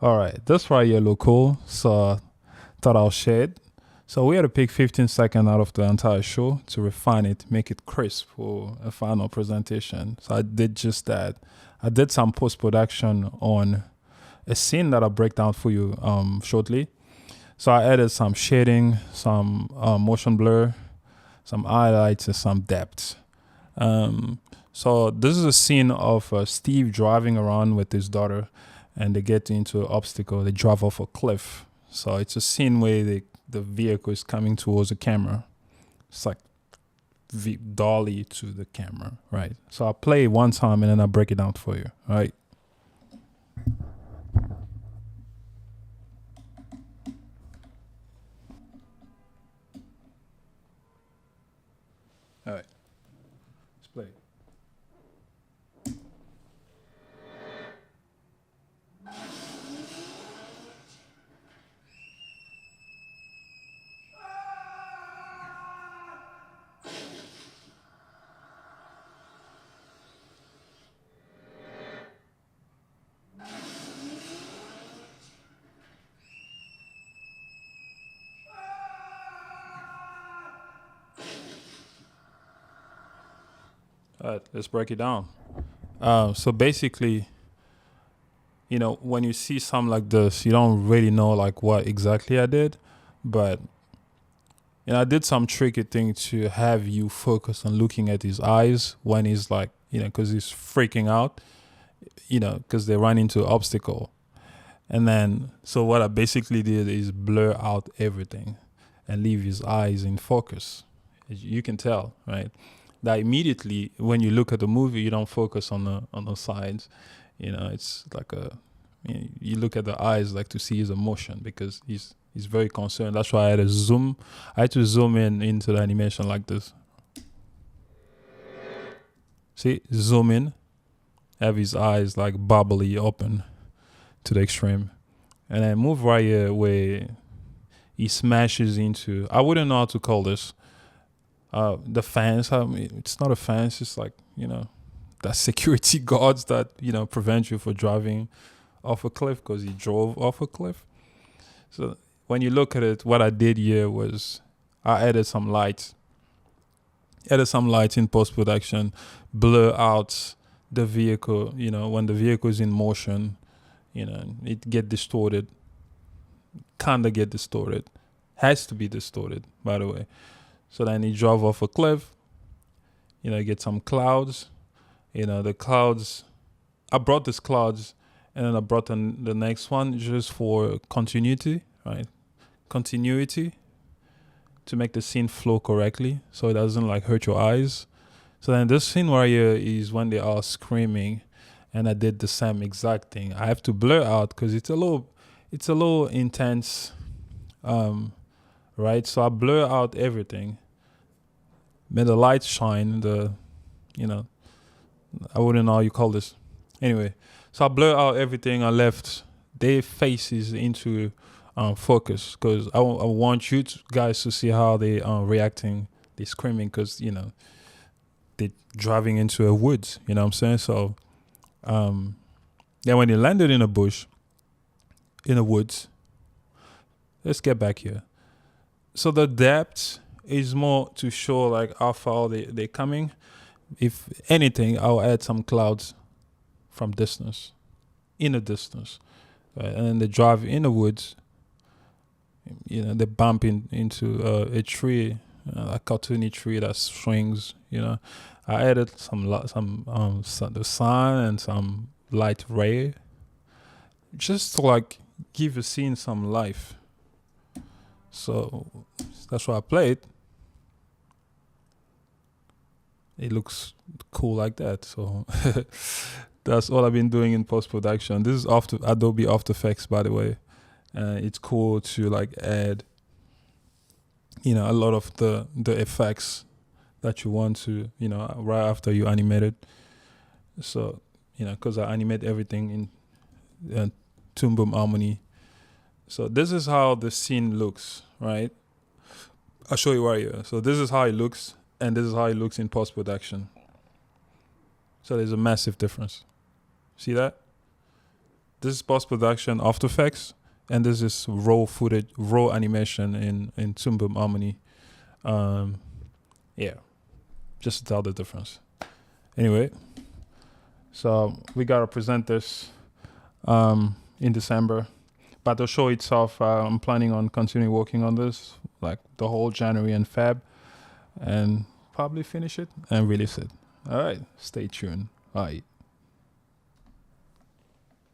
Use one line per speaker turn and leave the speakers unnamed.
All right, this right here look cool, so thought I'll share it. So we had to pick 15 seconds out of the entire show to refine it, make it crisp for a final presentation. So I did just that. I did some post-production on a scene that I'll break down for you shortly. So I added some shading, some motion blur, some highlights, and some depth. So this is a scene of Steve driving around with his daughter, and they get into an obstacle. They drive off a cliff. So it's a scene where the vehicle is coming towards the camera. It's like dolly to the camera, right? So I'll play it one time and then I'll break it down for you, all right? All right, let's play it. All right, let's break it down. So basically, when you see something like this, you don't really know like what exactly I did, but I did some tricky thing to have you focus on looking at his eyes when he's like, because he's freaking out, because they run into an obstacle. And then, so what I basically did is blur out everything and leave his eyes in focus. As you can tell, right? That immediately, when you look at the movie, you don't focus on the sides. It's like you look at the eyes like to see his emotion because he's very concerned. That's why I had to zoom. I had to zoom in into the animation like this. See, zoom in, have his eyes like bubbly open to the extreme, and then move right here where he smashes into. I wouldn't know how to call this. The fence. It's not a fence. It's like that security guards that prevent you from driving off a cliff because he drove off a cliff. So when you look at it, what I did here was I added some lights. Added some lights in post production, blur out the vehicle. When the vehicle is in motion, it get distorted. Kinda get distorted. Has to be distorted, by the way. So then he drove off a cliff, get some clouds, the clouds. I brought these clouds and then I brought the next one just for continuity, right? Continuity to make the scene flow correctly so it doesn't like hurt your eyes. So then this scene right here is when they are screaming, and I did the same exact thing. I have to blur out because it's a little intense, right? So I blur out everything. Made the lights shine. I wouldn't know how you call this. Anyway, so I blur out everything. I left their faces into focus because I want you guys to see how they are reacting. They screaming because they're driving into a woods. You know what I'm saying? So then when they landed in a bush, in the woods, let's get back here. So the depth is more to show like how far they're coming. If anything, I'll add some clouds from distance, in a distance, right? And then they drive in the woods. They bump into a tree, a cartoony tree that swings. I added the sun and some light ray, just to like give the scene some life. So that's why I played. It looks cool like that. So that's all I've been doing in post-production. This is Adobe After Effects, by the way. It's cool to like add, a lot of the effects that you want to, right after you animate it. So, because I animate everything in Toon Boom Harmony. So this is how the scene looks, right? I'll show you right here. So this is how it looks. And this is how it looks in post-production. So there's a massive difference. See that? this is post-production After Effects, and this is raw footage, raw animation in Toon Boom Harmony. Yeah, just to tell the difference. Anyway, so we gotta present this in December. But the show itself, I'm planning on continuing working on this like the whole January and Feb, and probably finish it and release it. All right, stay tuned. All right.